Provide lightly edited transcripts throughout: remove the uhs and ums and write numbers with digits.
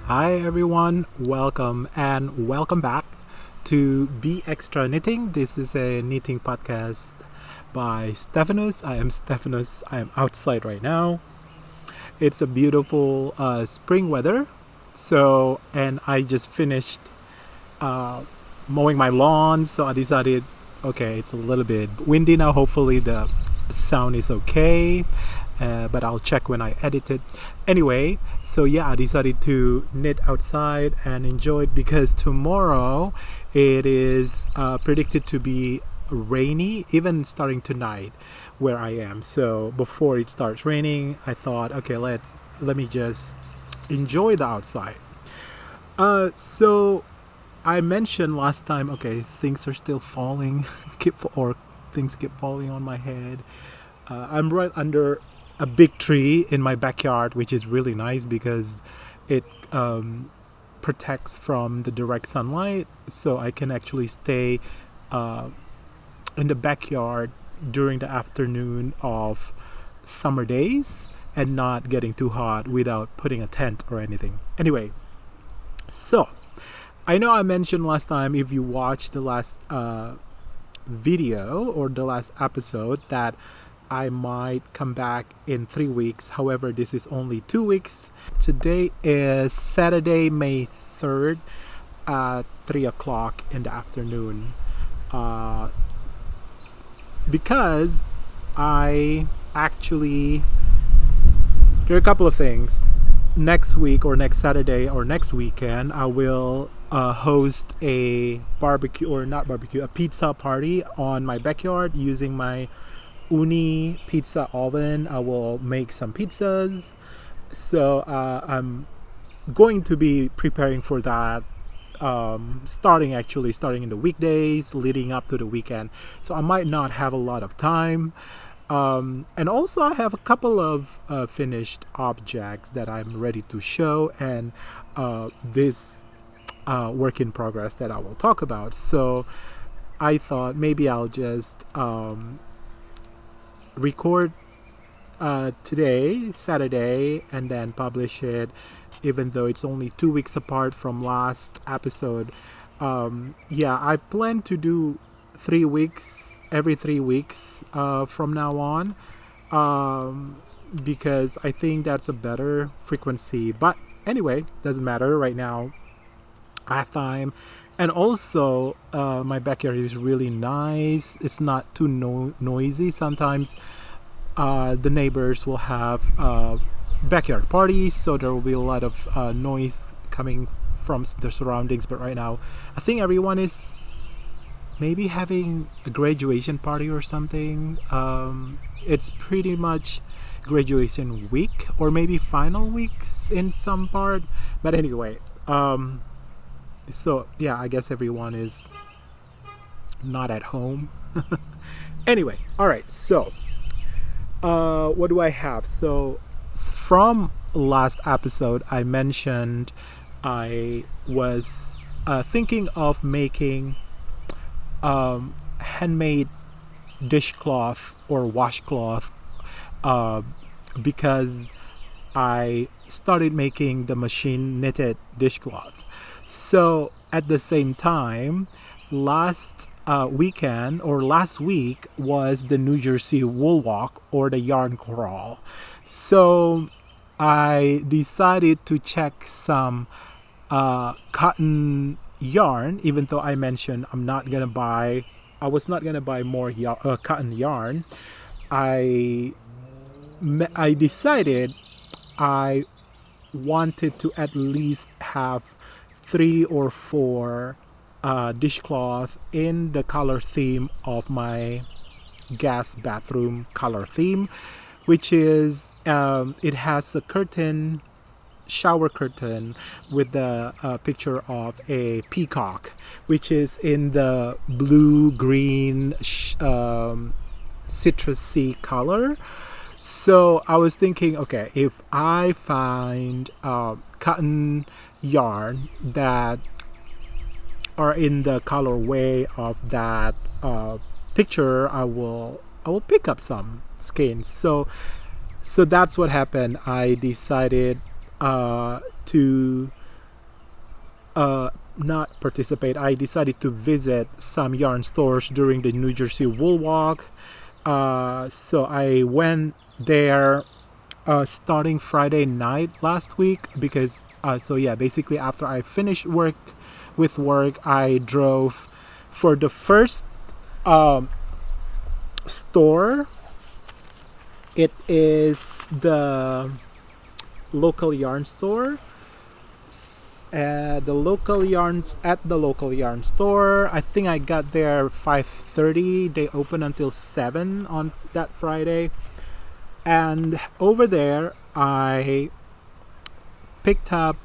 Hi everyone, welcome back to Be Extra Knitting. This is a knitting podcast by Stephanus. I am Stephanus. I am outside right now. It's a beautiful spring weather. And I just finished mowing my lawn, so I decided, okay, it's a little bit windy now. Hopefully the sound is okay. But I'll check when I edit it. Anyway, so yeah, I decided to knit outside and enjoy it because tomorrow it is predicted to be rainy, even starting tonight where I am. So before it starts raining, I thought, okay, let me just enjoy the outside. So I mentioned last time, okay, things are still falling, things keep falling on my head. I'm right under a big tree in my backyard, which is really nice because it protects from the direct sunlight, so I can actually stay in the backyard during the afternoon of summer days and not getting too hot without putting a tent or anything. Anyway, so I know I mentioned last time, if you watched the last video or the last episode, that I might come back in 3 weeks. However, this is only 2 weeks. Today is Saturday, May 3rd at 3 o'clock in the afternoon. Because I actually, there are a couple of things. Next week or next Saturday or next weekend, I will host a a pizza party on my backyard using my Uni pizza oven. I will make some pizzas, so I'm going to be preparing for that, starting in the weekdays leading up to the weekend, so I might not have a lot of time, and also I have a couple of finished objects that I'm ready to show, and this work in progress that I will talk about. So I thought maybe I'll just record today, Saturday, and then publish it, even though it's only 2 weeks apart from last episode. I plan to do 3 weeks, every 3 weeks from now on, because I think that's a better frequency. But anyway, doesn't matter right now. I have time. And also, my backyard is really nice. It's not too noisy. Sometimes the neighbors will have backyard parties, so there will be a lot of noise coming from the surroundings. But right now, I think everyone is maybe having a graduation party or something. It's pretty much graduation week, or maybe final weeks in some part. But anyway, so yeah, I guess everyone is not at home. Anyway, all right, so what do I have? So from last episode, I mentioned I was thinking of making handmade dishcloth or washcloth, because I started making the machine knitted dishcloth. So at the same time, last week was the New Jersey woolwalk or the yarncrawl. So I decided to check some cotton yarn, even though I mentioned I was not gonna buy more cotton yarn. I decided I wanted to at least have 3 or 4 dishcloth in the color theme of my gas bathroom color theme, which is it has a shower curtain with the picture of a peacock, which is in the blue green citrusy color. So I was thinking, okay, if I find cotton yarn that are in the colorway of that picture, I will pick up some skeins. So that's what happened. I decided to not participate. I decided to visit some yarn stores during the New Jersey wool walk. So I went there starting Friday night last week because so yeah, basically after I finished work, I drove for the first store. It is the local yarn store. At the local yarn store, I think I got there 5:30. They open until 7 on that Friday. And over there, I picked up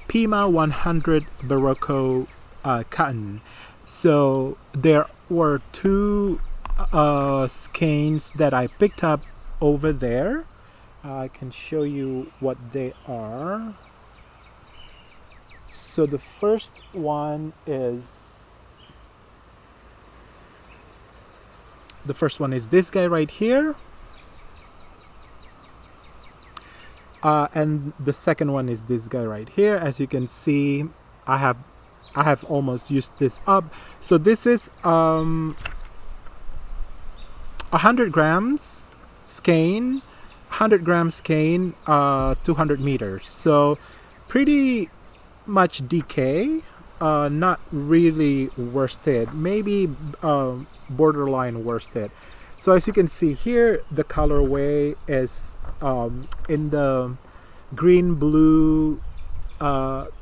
Pima 100 Berocco cotton. So there were two skeins that I picked up over there. I can show you what they are. So the first one is this guy right here. And the second one is this guy right here. As you can see, I have almost used this up. So this is 100 grams skein, 200 meters. So pretty much DK, not really worsted, maybe borderline worsted. So as you can see here, the colorway is in the green blue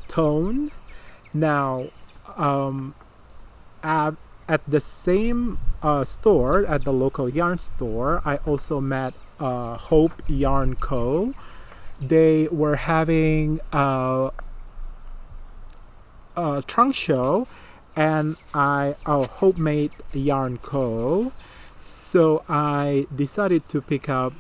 tone. Now at the same store, at the local yarn store, I also met Hopemade Yarn Co. They were having a trunk show, and Hopemade Yarn Co. So I decided to pick up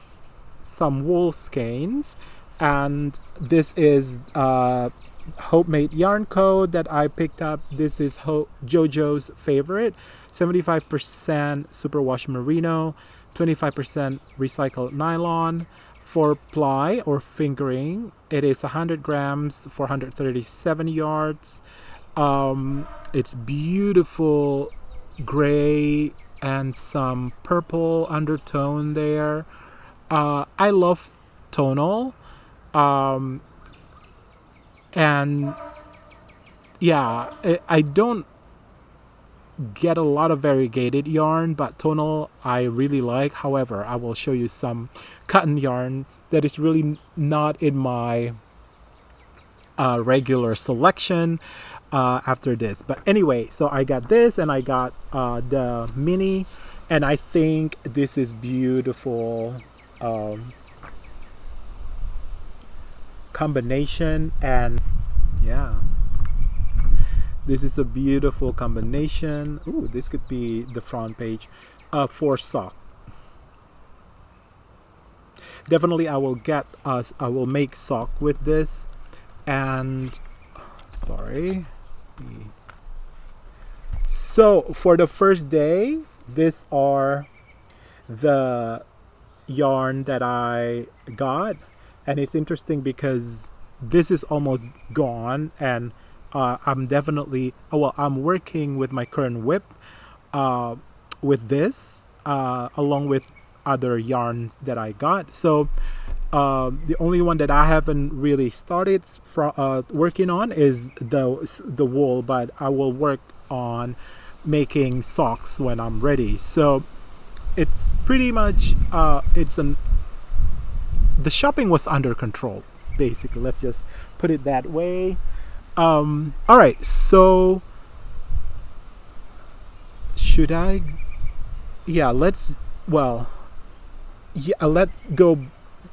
some wool skeins, and this is Hopemade Yarn Co. that I picked up. This is JoJo's favorite, 75% superwash merino, 25% recycled nylon, 4-ply or fingering. It is 100 grams, 437 yards. It's beautiful gray and some purple undertone there. I love tonal. And yeah, I don't get a lot of variegated yarn, but tonal I really like. However, I will show you some cotton yarn that is really not in my regular selection after this. But anyway, so I got this, and I got the mini, and I think this is beautiful combination. And yeah, this is a beautiful combination. Ooh, this could be the front page for sock. Definitely I will make sock with this. And sorry, so for the first day, these are the yarn that I got. And it's interesting because this is almost gone, and I'm working with my current whip with this along with other yarns that I got. So the only one that I haven't really started working on is the wool, but I will work on making socks when I'm ready. So it's pretty much the shopping was under control, basically. Let's just put it that way. All right, so should I? Yeah, let's go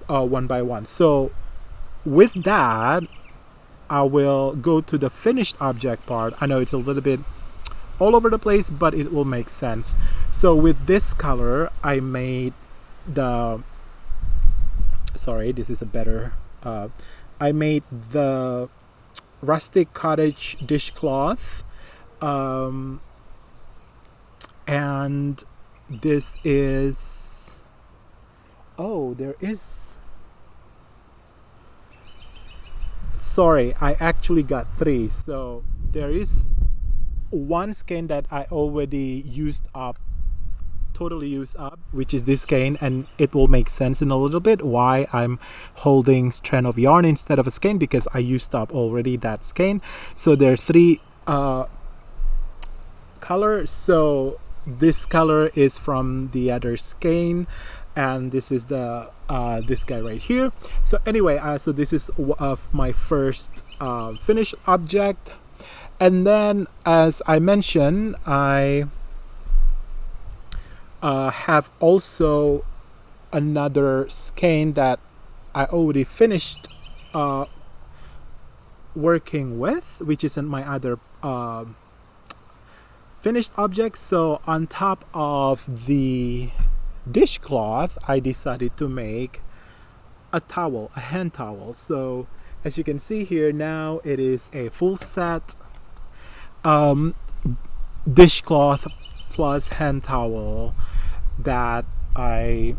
one by one. So with that, I will go to the finished object part. I know it's a little bit all over the place, but it will make sense. So with this color, I made I made the Rustic Cottage dishcloth, and this is sorry, I actually got 3. So there is one skein that I already used up, totally used up, which is this skein, and it will make sense in a little bit why I'm holding strand of yarn instead of a skein, because I used up already that skein. So there are 3 colors. So this color is from the other skein, and this is the this guy right here. So anyway, so this is of my first finished object. And then, as I mentioned, I have also another skein that I already finished working with, which isn't my other finished object. So on top of the dishcloth, I decided to make a towel, a hand towel. So as you can see here, now it is a full set dishcloth plus hand towel that I,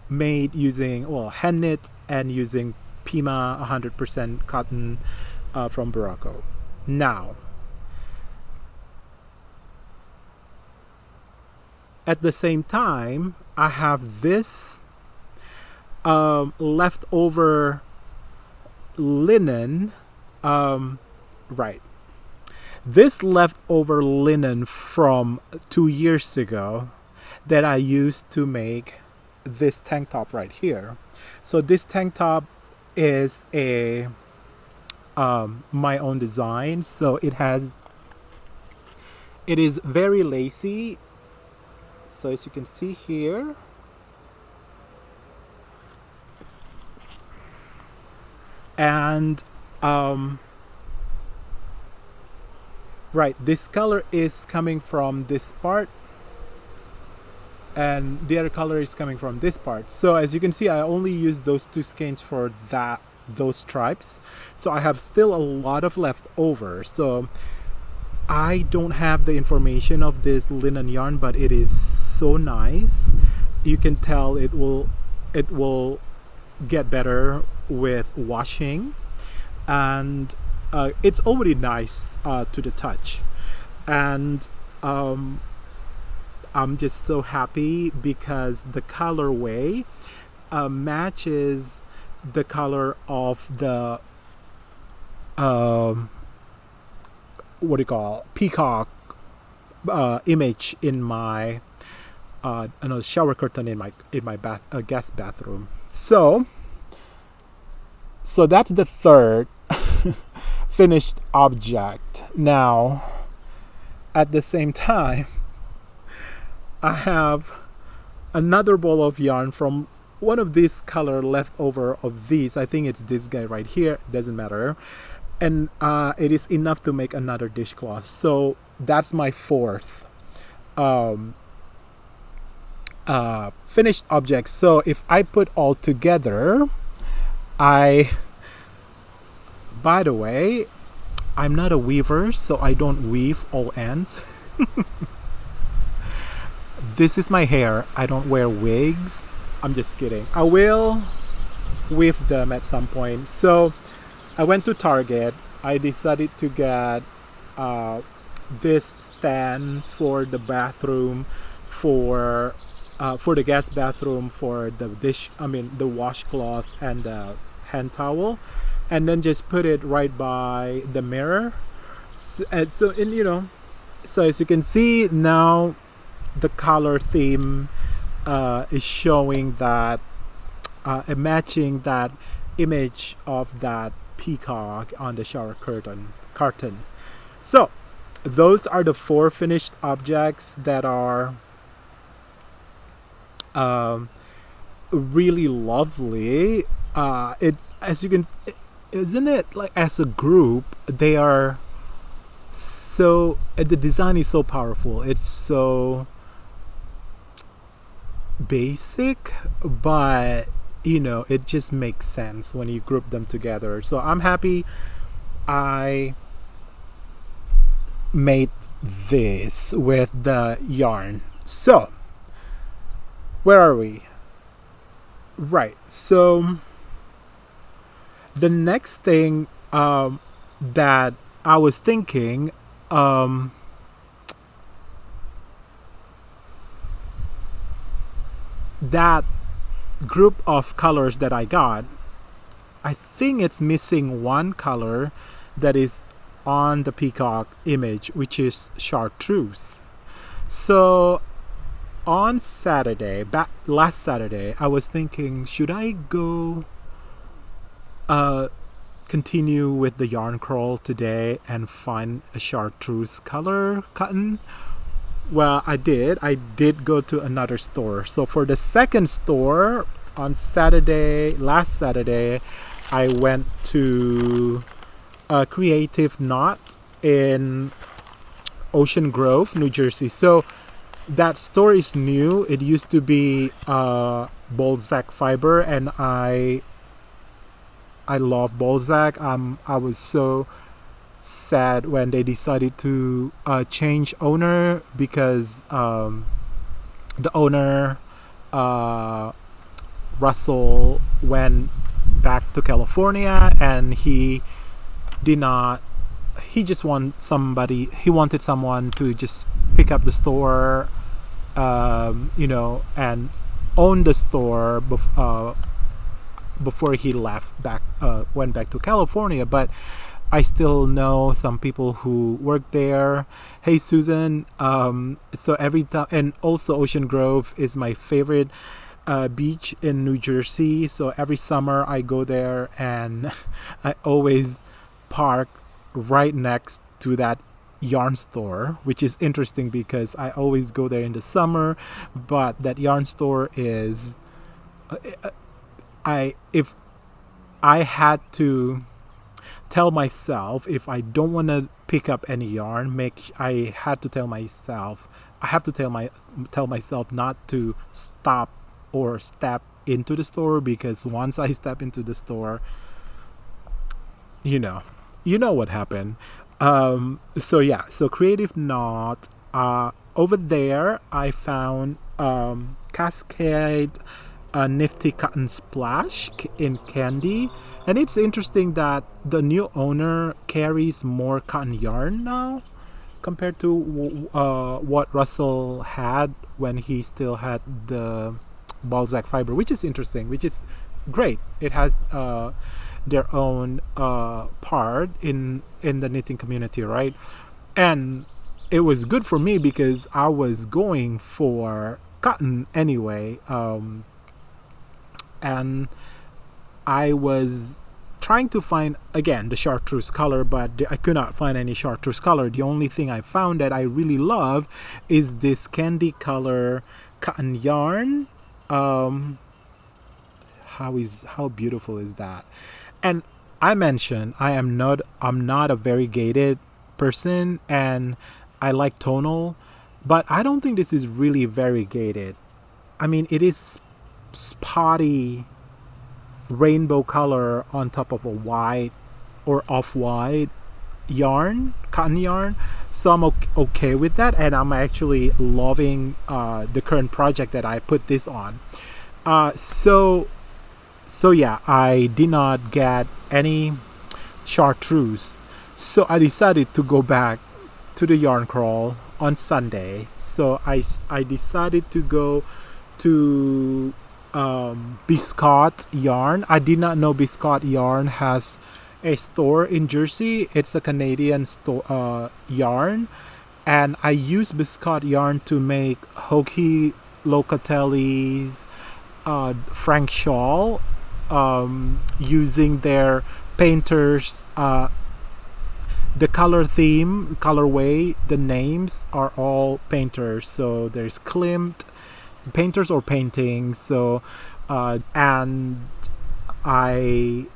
made using, well, hand knit and using Pima 100% cotton from Berocco. Now, at the same time, I have this leftover linen, right, this leftover linen from 2 years ago that I used to make this tank top right here. So this tank top is a my own design. So it is very lacy. So as you can see here, and right, this color is coming from this part, and the other color is coming from this part. So as you can see, I only used those 2 skeins for those stripes. So I have still a lot of left over. So I don't have the information of this linen yarn, but it is so nice. You can tell it will get better with washing, and it's already nice to the touch. And I'm just so happy because the colorway matches the color of the what do you call, peacock image in my shower curtain in my guest bathroom. So that's the third finished object. Now, at the same time, I have another ball of yarn from one of these color left over of these. I think it's this guy right here, doesn't matter, and it is enough to make another dishcloth. So that's my fourth finished object. So if I put all together, by the way, I'm not a weaver, so I don't weave all ends. This is my hair. I don't wear wigs. I'm just kidding. I will weave them at some point. So I went to Target. I decided to get this stand for the bathroom, for the guest bathroom, for the the washcloth and the hand towel, and then just put it right by the mirror. So as you can see now, the color theme is showing that matching that image of that peacock on the shower curtain. So those are the 4 finished objects that are really lovely. It's, as you can, isn't it, like, as a group they are so, the design is so powerful. It's so basic, but it just makes sense when you group them together. So I'm happy I made this with the yarn. So where are we? Right. So the next thing that I was thinking, um, that group of colors that I got, I think it's missing one color that is on the Peacock image, which is chartreuse. So on Saturday, last Saturday, I was thinking, should I go continue with the yarn crawl today and find a chartreuse color cotton? Well, I did. I did go to another store. So for the second store on Saturday, last Saturday, I went to a Creative Knot in Ocean Grove, New Jersey. So that store is new. It used to be Bullzac Fiber, and I love Bullzac. I was so sad when they decided to change owner, because the owner Russell went back to California, and he just wanted someone to just pick up the store, and own the store before he went back to California. But I still know some people who work there. Hey, Susan. So every time, and also Ocean Grove is my favorite beach in New Jersey. So every summer I go there, and I always park right next to that yarn store, which is interesting because I always go there in the summer, but that yarn store is, if I had to tell myself, if I don't want to pick up any yarn, I have to tell myself not to stop or step into the store, because once I step into the store, you know what happened. So Creative Knot, over there I found Cascade Nifty Cotton Splash in candy. And it's interesting that the new owner carries more cotton yarn now compared to what Russell had when he still had the Bullzac Fiber, which is interesting, which is great. It has their own part in the knitting community, right? And it was good for me because I was going for cotton anyway, and I was trying to find again the chartreuse color, but I could not find any chartreuse color. The only thing I found that I really love is this candy color cotton yarn. How beautiful is that? And I mentioned I'm not a variegated person, and I like tonal, but I don't think this is really variegated. I mean, it is spotty rainbow color on top of a white or off-white yarn, cotton yarn. So I'm okay with that, and I'm actually loving the current project that I put this on. So yeah, I did not get any chartreuse, so I decided to go back to the yarn crawl on Sunday. So I decided to go to Biscotte Yarn. I did not know Biscotte Yarn has a store in Jersey. It's a Canadian yarn, and I use Biscotte Yarn to make Hokie Locatelli's Frank shawl, using their painters, the colorway, the names are all painters. So there's Klimt, painters or paintings. So and I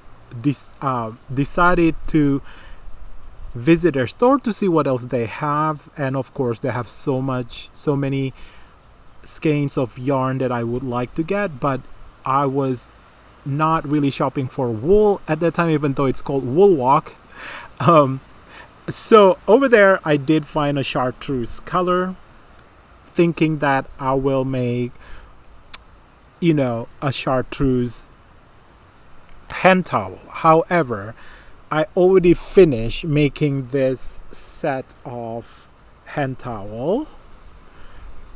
decided to visit their store to see what else they have, and of course they have so many skeins of yarn that I would like to get, but I was not really shopping for wool at that time, even though it's called woolwalk. So over there I did find a chartreuse color, thinking that I will make a chartreuse hand towel. However, I already finished making this set of hand towel,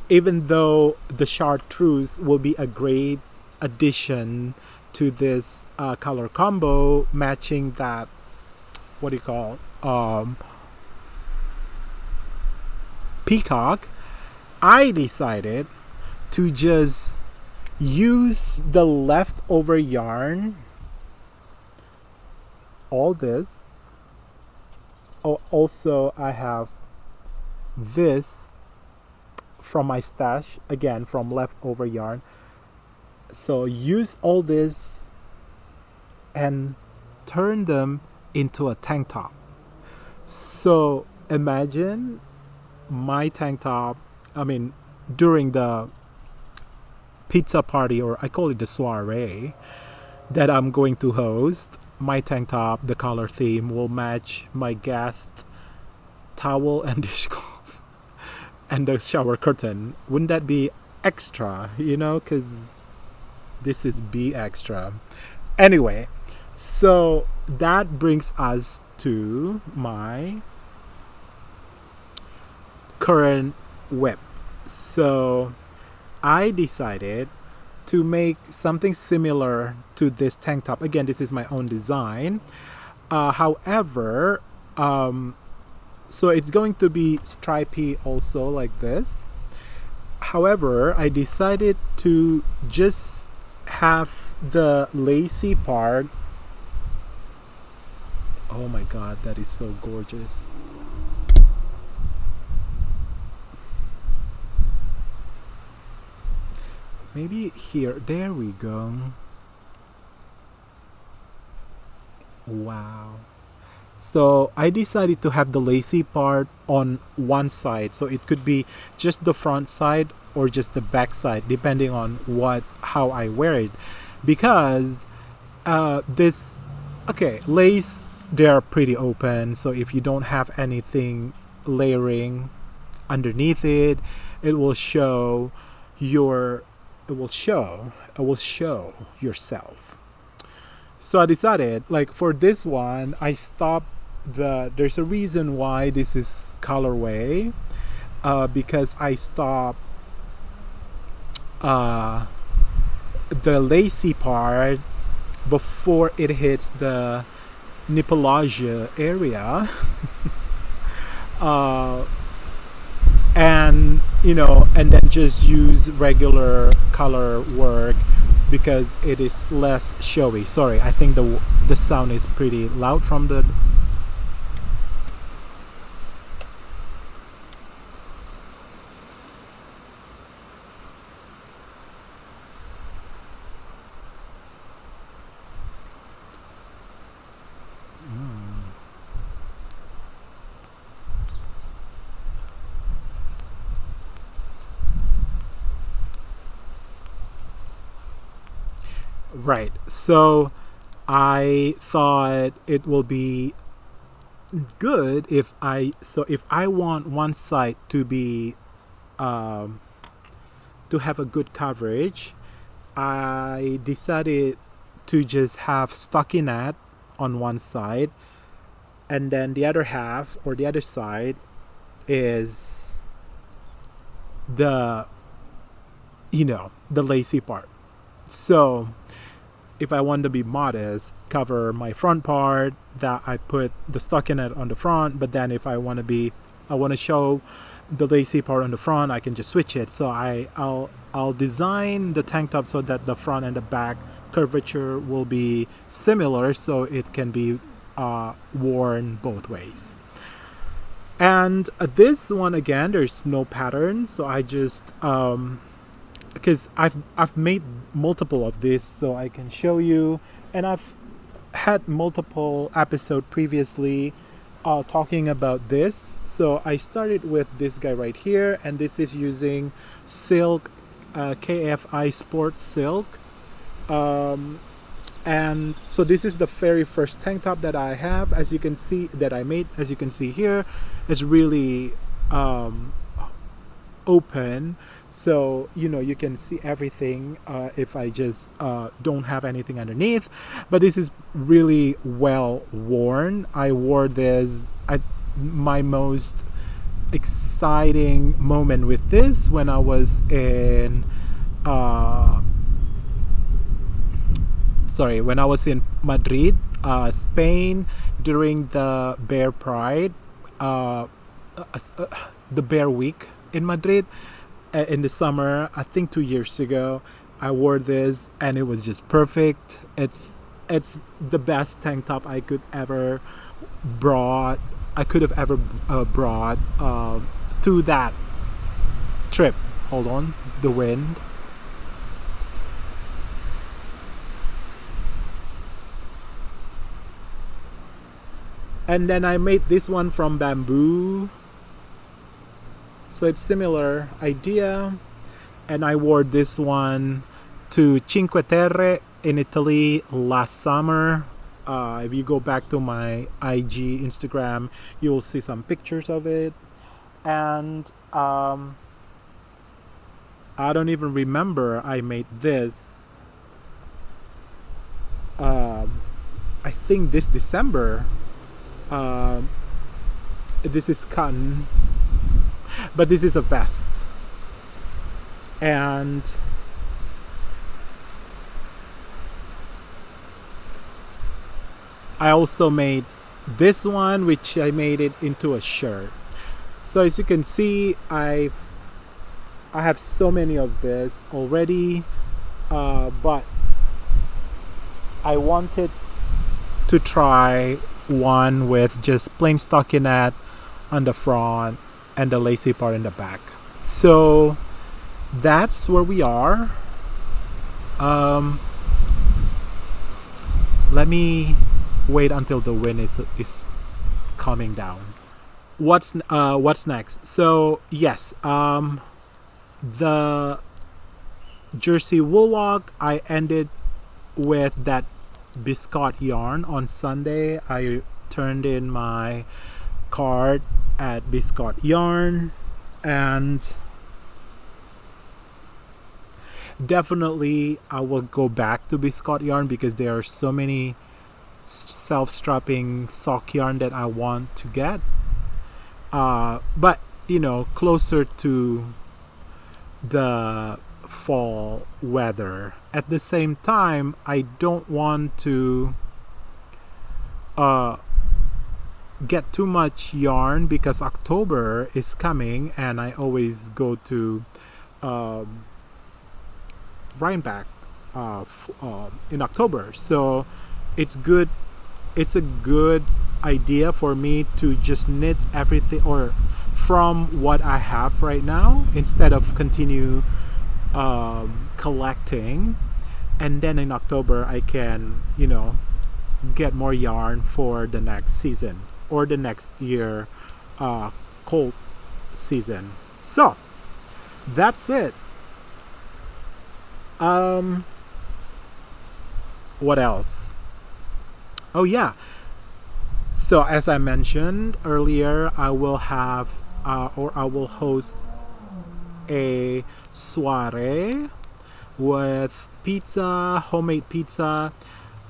even though the chartreuse will be a great addition to this color combo, matching that, what do you call, peacock. I decided to just use the leftover yarn, all this. Oh, also I have this from my stash, again from leftover yarn. So use all this and turn them into a tank top. So imagine my tank top, during the pizza party, or I call it the soiree, that I'm going to host. My tank top, the color theme, will match my guest towel and dishcloth and the shower curtain. Wouldn't that be extra, because this is be extra. Anyway, so that brings us to my current whip. So I decided to make something similar to this tank top. Again, this is my own design. However, so it's going to be stripy also, like this. However, I decided to just have the lacy part. Oh my god, that is so gorgeous. Maybe here, there we go. Wow. So I decided to have the lacy part on one side, so it could be just the front side or just the back side, depending on how I wear it. Because lace, they're pretty open, so if you don't have anything layering underneath it, it will show yourself. So I decided, like, for this one, I stopped there's a reason why this is colorway, because I stopped the lacy part before it hits the nippleage area. And then just use regular color work because it is less showy. Sorry, I think the sound is pretty loud from the Right. So I thought it will be good if I want one side to be to have a good coverage, I decided to just have stockinette on one side, and then the other half, or the other side, is the lacy part. So if I want to be modest, cover my front part, that I put the stockinette on the front. But then if I want to show the lacy part on the front, I can just switch it. So I'll design the tank top so that the front and the back curvature will be similar, so it can be worn both ways. And this one, again, there's no pattern, so I just because I've made multiple of this, so I can show you, and I've had multiple episodes previously talking about this. So I started with this guy right here, and this is using silk, KFI Sport Silk, and so this is the very first tank top that I have, as you can see, that I made. As you can see here, it's really open, so you can see everything if I just don't have anything underneath. But this is really well worn. I wore this at my most exciting moment with this when I was in when I was in Madrid, Spain, during the Bear Pride, the Bear Week in Madrid, in the summer. I think 2 years ago, I wore this and it was just perfect. It's the best tank top I could have ever brought to that trip. Hold on, the wind. And then I made this one from bamboo, so it's similar idea. And I wore this one to Cinque Terre in Italy last summer. If you go back to my IG Instagram, you will see some pictures of it. And I don't even remember I made this. I think this December. This is cotton, but this is a vest. And I also made this one, which I made it into a shirt. So as you can see, I have so many of this already, but I wanted to try one with just plain stockinette on the front and the lacy part in the back. So that's where we are. Let me wait until the wind is calming down. What's next? So yes, the Jersey woolwalk, I ended with that Biscotte Yarn on Sunday. I turned in my card at Biscotte Yarn, and definitely I will go back to Biscotte Yarn because there are so many self-strapping sock yarn that I want to get, but closer to the fall weather. At the same time, I don't want to get too much yarn because October is coming and I always go to Rhinebeck in October. So it's a good idea for me to just knit everything or from what I have right now instead of continue collecting, and then in October I can get more yarn for the next season or the next year cold season. So that's it. What else? Oh yeah, so as I mentioned earlier, I will have or I will host a soiree with pizza, homemade pizza.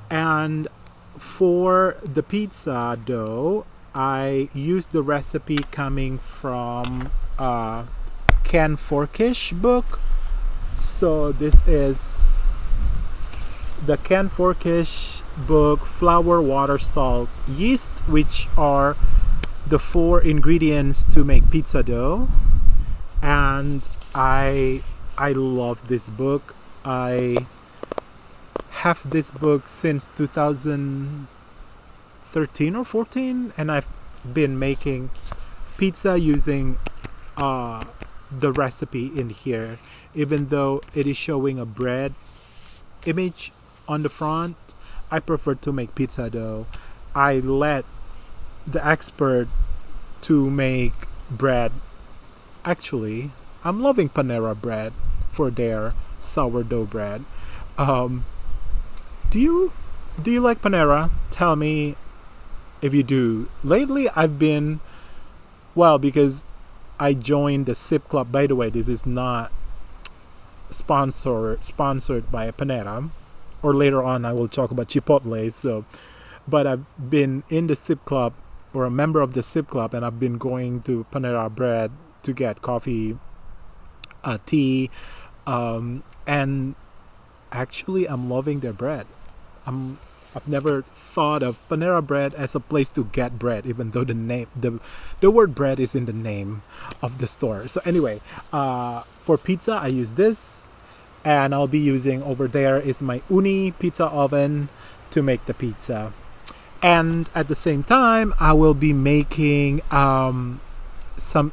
And for the pizza dough, I used the recipe coming from Ken Forkish book. So this is the Ken Forkish book, flour, water, salt, yeast, which are the 4 ingredients to make pizza dough. And I love this book. I have this book since 2013 or 14, and I've been making pizza using the recipe in here. Even though it is showing a bread image on the front, I prefer to make pizza dough. I let the expert to make bread. Actually, I'm loving Panera Bread for their sourdough bread. Do you like Panera? Tell me if you do. Lately, I've been, well, because I joined the Sip Club. By the way, this is not sponsored by Panera, or later on I will talk about Chipotle. So, but I've been in the Sip Club, or a member of the Sip Club, and I've been going to Panera Bread to get coffee, tea, and actually I'm loving their bread. I've never thought of Panera Bread as a place to get bread, even though the word bread is in the name of the store. So anyway, for pizza I use this, and I'll be using over there is my Uni pizza oven to make the pizza. And at the same time, I will be making some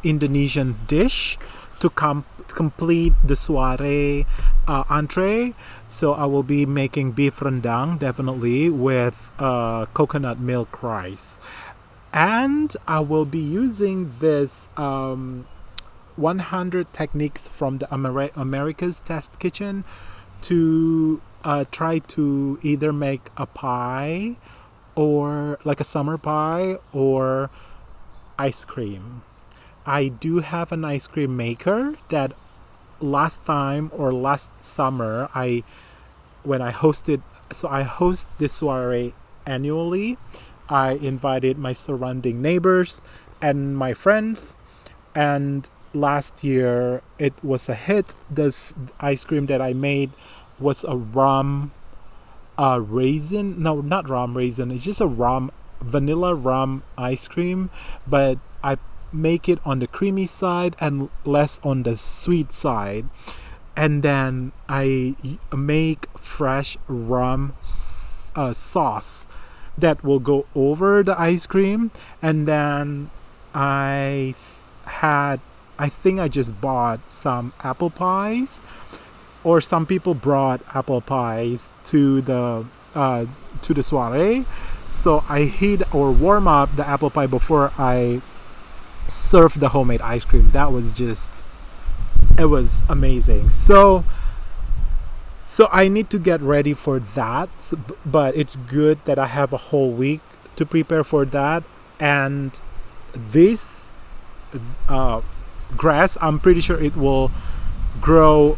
Indonesian dish to complete the soiree entree. So I will be making beef rendang, definitely, with coconut milk rice. And I will be using this 100 techniques from the America's Test Kitchen to try to either make a pie, or like a summer pie, or ice cream. I do have an ice cream maker that last summer when I hosted, so I host this soiree annually. I invited my surrounding neighbors and my friends, and last year it was a hit. This ice cream that I made was a raisin, no, not rum raisin, it's just a vanilla rum ice cream, but I make it on the creamy side and less on the sweet side, and then I make fresh rum sauce that will go over the ice cream. And then I think I just bought some apple pies, or some people brought apple pies to the soiree. So I heat or warm up the apple pie before I serve the homemade ice cream. That was it was amazing. So I need to get ready for that, but it's good that I have a whole week to prepare for that. And this grass, I'm pretty sure it will grow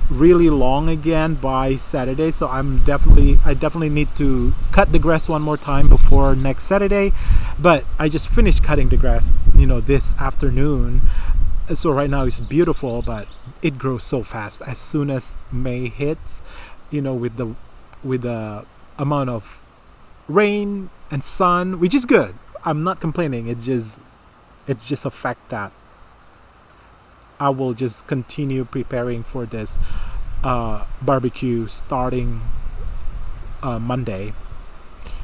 really long again by Saturday. So I definitely need to cut the grass one more time before next Saturday. But I just finished cutting the grass, this afternoon. So right now it's beautiful, but it grows so fast as soon as May hits, with the amount of rain and sun, which is good. I'm not complaining. It's just a fact that I will just continue preparing for this barbecue starting Monday,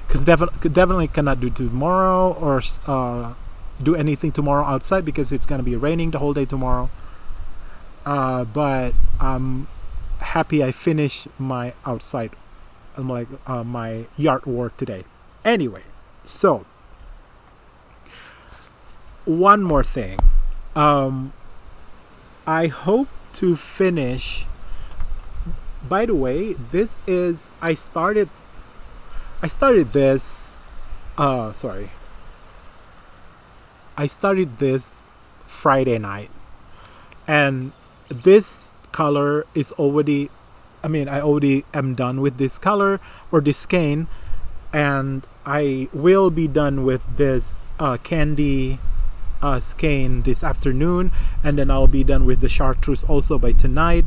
because definitely cannot do tomorrow or do anything tomorrow outside because it's gonna be raining the whole day tomorrow. But I'm happy I finished my outside, my yard work today. Anyway, so one more thing. I hope to finish. By the way, I started this. I started this Friday night, and this color is already. I already am done with this color or this skein, and I will be done with this candy skein this afternoon, and then I'll be done with the chartreuse also by tonight.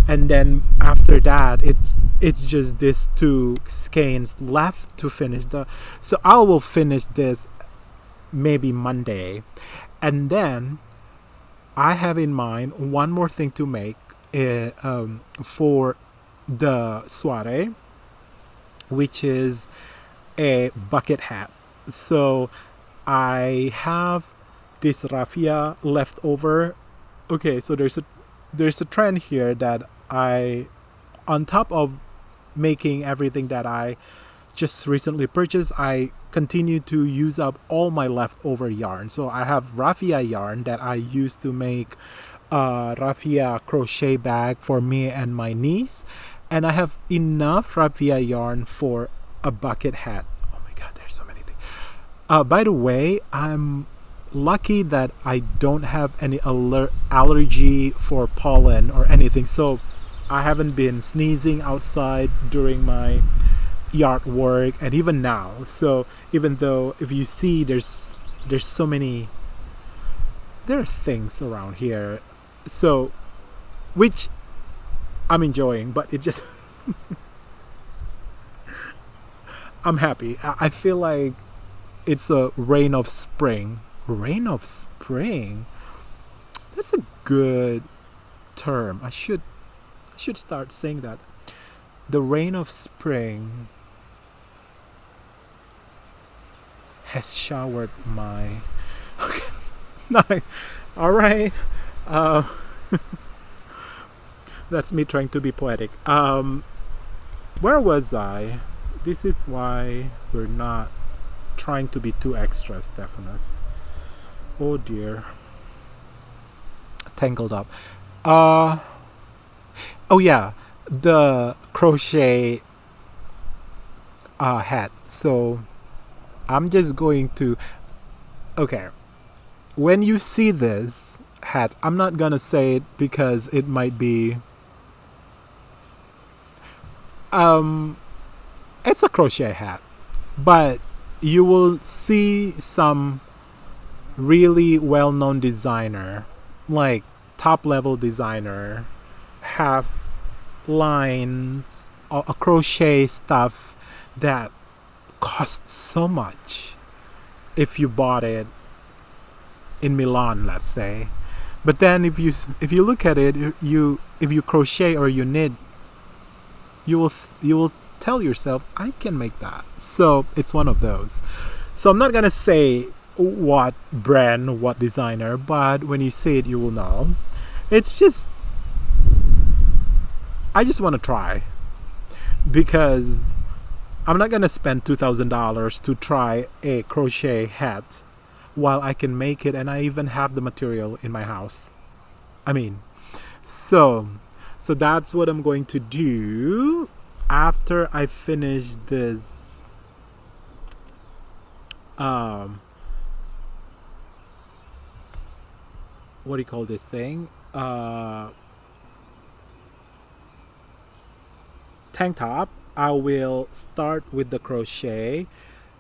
And then after that, it's just these two skeins left to finish so I will finish this maybe Monday. And then I have in mind one more thing to make for the soiree, which is a bucket hat. So I have this raffia left over. Okay, so there's a trend here that on top of making everything that I just recently purchased, I continue to use up all my leftover yarn. So I have raffia yarn that I used to make a raffia crochet bag for me and my niece, and I have enough raffia yarn for a bucket hat. Oh my god, there's so many things. By the way, I'm lucky that I don't have any allergy for pollen or anything, so I haven't been sneezing outside during my yard work and even now. So even though if you see there's so many, there are things around here, so which I'm enjoying, but it just I'm happy. I feel like it's a rain of spring. Rain of spring. That's a good term. I should start saying that. The rain of spring has showered my. Okay. No, all right. Uh, that's me trying to be poetic. Where was I? This is why we're not trying to be too extra, Stephanus. Oh dear. Tangled up. Oh yeah, the crochet hat. So I'm just going to. Okay. When you see this hat, I'm not gonna say it because it might be. It's a crochet hat, but you will see some really well-known designer, like top-level designer, have lines or a crochet stuff that costs so much if you bought it in Milan, let's say. But then if you look at it, if you crochet or you knit, you will tell yourself, I can make that. So it's one of those. So I'm not gonna say what brand, what designer, but when you see it, you will know. It's just, I just want to try, because I'm not gonna spend $2,000 to try a crochet hat while I can make it, and I even have the material in my house. I mean, so that's what I'm going to do after I finish this what do you call this thing, tank top. I will start with the crochet,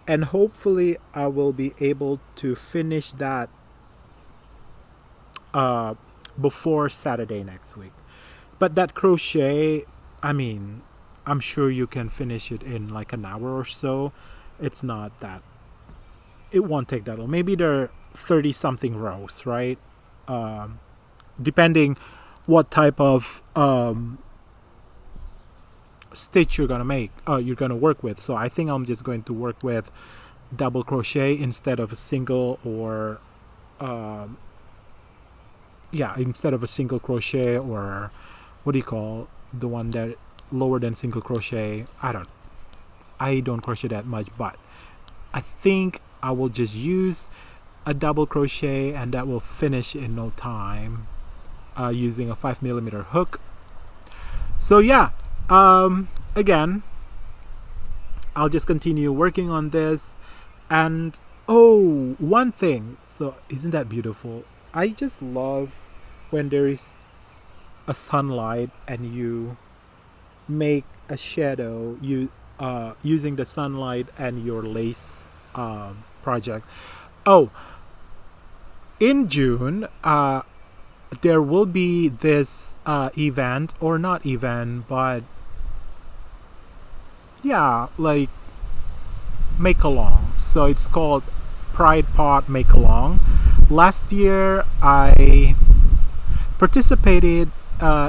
and hopefully I will be able to finish that before Saturday next week. But that crochet, I mean, I'm sure you can finish it in like an hour or so. It's not that, it won't take that long. Maybe there are 30 something rows, right? Depending what type of stitch you're gonna work with. So I think I'm just going to work with double crochet instead of a single, or instead of a single crochet, or what do you call the one that lower than single crochet? I don't crochet that much, but I think I will just use a double crochet, and that will finish in no time, using a 5mm hook. So yeah, again, I'll just continue working on this. And one thing, so isn't that beautiful? I just love when there is a sunlight and you make a shadow using the sunlight and your lace project. In June, there will be this event, or not event, but yeah, like Makealong. So it's called Pot Makealong. Last year I participated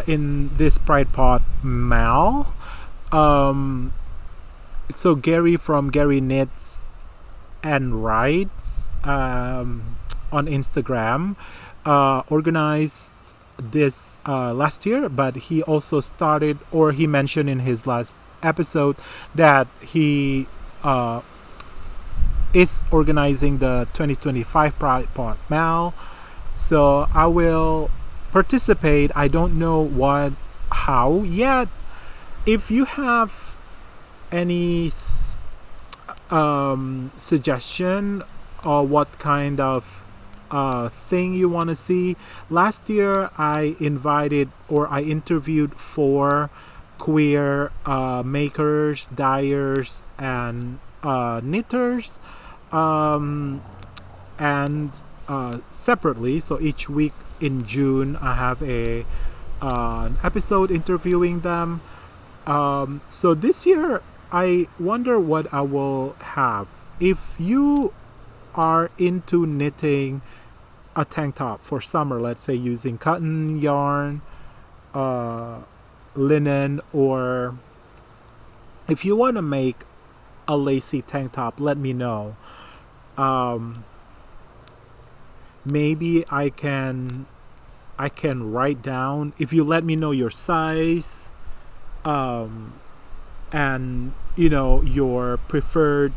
in this Pot Mal. So Gary from Gary Knits and Writes on Instagram organized this last year, but he also started, or he mentioned in his last episode, that he is organizing the 2025 Pot Mal. So I will participate. I don't know how yet. If you have any suggestion or what kind of thing you want to see. Last year I interviewed 4 queer makers, dyers, and knitters, and separately. So each week in June I have an episode interviewing them. So this year I wonder what I will have. If you are into knitting a tank top for summer, let's say using cotton yarn, linen, or if you want to make a Lacey tank top, let me know. Maybe I can write down, if you let me know your size, and your preferred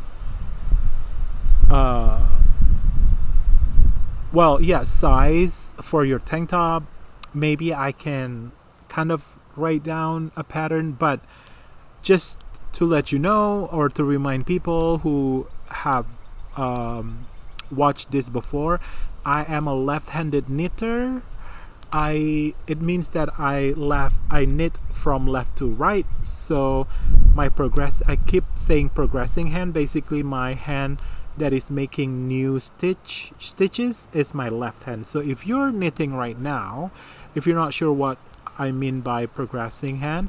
size for your tank top. Maybe I can kind of write down a pattern, but just to let you know, or to remind people who have watched this before, I am a left-handed knitter. It means that I knit from left to right. So I keep saying progressing hand. Basically, my hand that is making new stitches is my left hand. So if you're knitting right now, if you're not sure what I mean by progressing hand,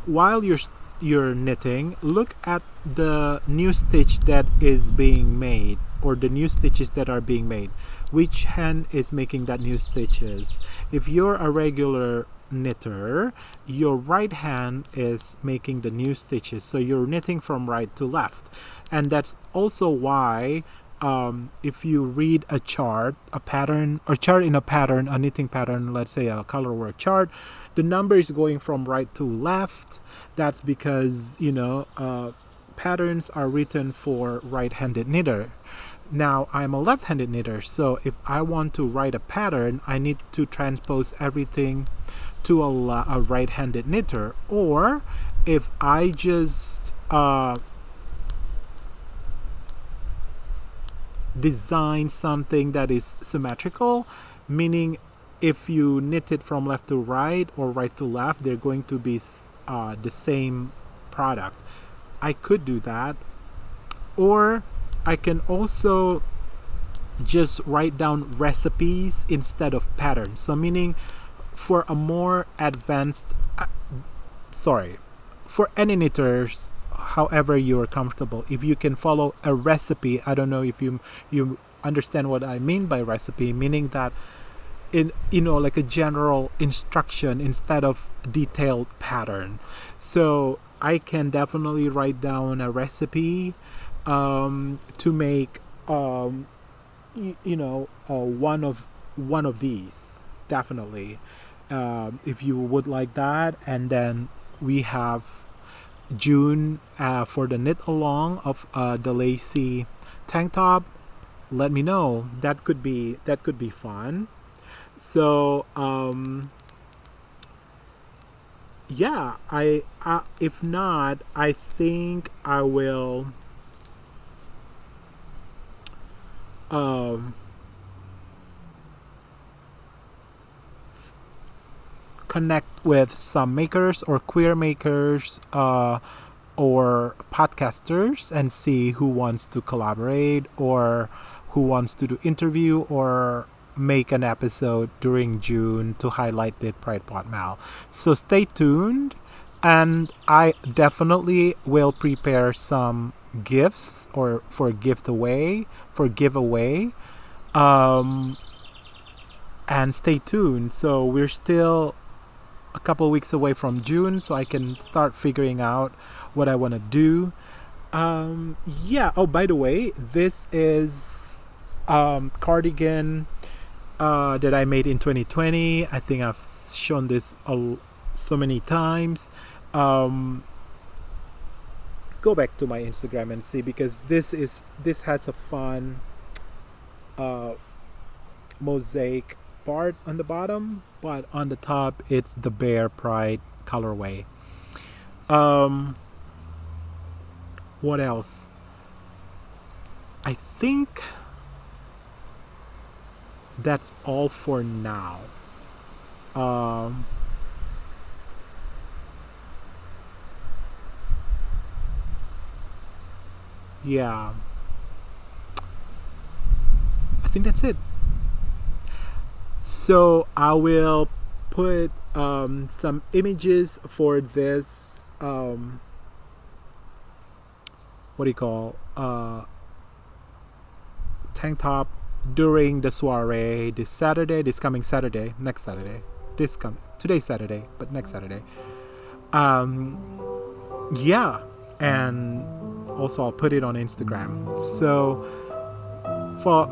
while you're knitting, look at the new stitch that is being made, or the new stitches that are being made. Which hand is making that new stitches? If you're a regular knitter, your right hand is making the new stitches, so you're knitting from right to left. And that's also why if you read a chart, a knitting pattern, let's say a colorwork chart, the number is going from right to left. That's because patterns are written for right-handed knitter. Now I'm a left-handed knitter, so if I want to write a pattern, I need to transpose everything to a right-handed knitter. Or if I just design something that is symmetrical, meaning if you knit it from left to right or right to left, they're going to be the same product. I could do that. Or I can also just write down recipes instead of patterns. So meaning for a more advanced, for any knitters, however you're comfortable, if you can follow a recipe, I don't know if you understand what I mean by recipe, meaning that in like a general instruction instead of detailed pattern. So I can definitely write down a recipe to make one of these, definitely, if you would like that. And then we have June for the knit along of the Lacey tank top. Let me know. That could be fun. So I if not, I think I will connect with some makers or queer makers or podcasters and see who wants to collaborate or who wants to do interview or make an episode during June to highlight the Pride Pot Mal. So stay tuned, and I definitely will prepare some gifts or for giveaway, and stay tuned. So we're still a couple weeks away from June, so I can start figuring out what I want to do. Oh, by the way, this is cardigan that I made in 2020. I think I've shown this so many times. Go back to my Instagram and see, because this has a fun mosaic part on the bottom, but on the top it's the Bear Pride colorway. What else? I think that's all for now. Yeah, I think that's it. So I will put some images for this what do you call tank top during the soiree this Saturday, this coming Saturday, next Saturday, today's Saturday, but next Saturday. Yeah, and also I'll put it on Instagram. So for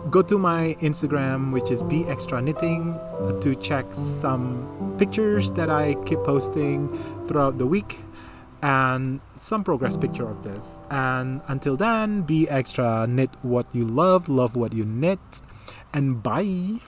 go to my Instagram, which is beextraknitting, to check some pictures that I keep posting throughout the week and some progress picture of this. And until then, be extra, knit what you love what you knit, and bye.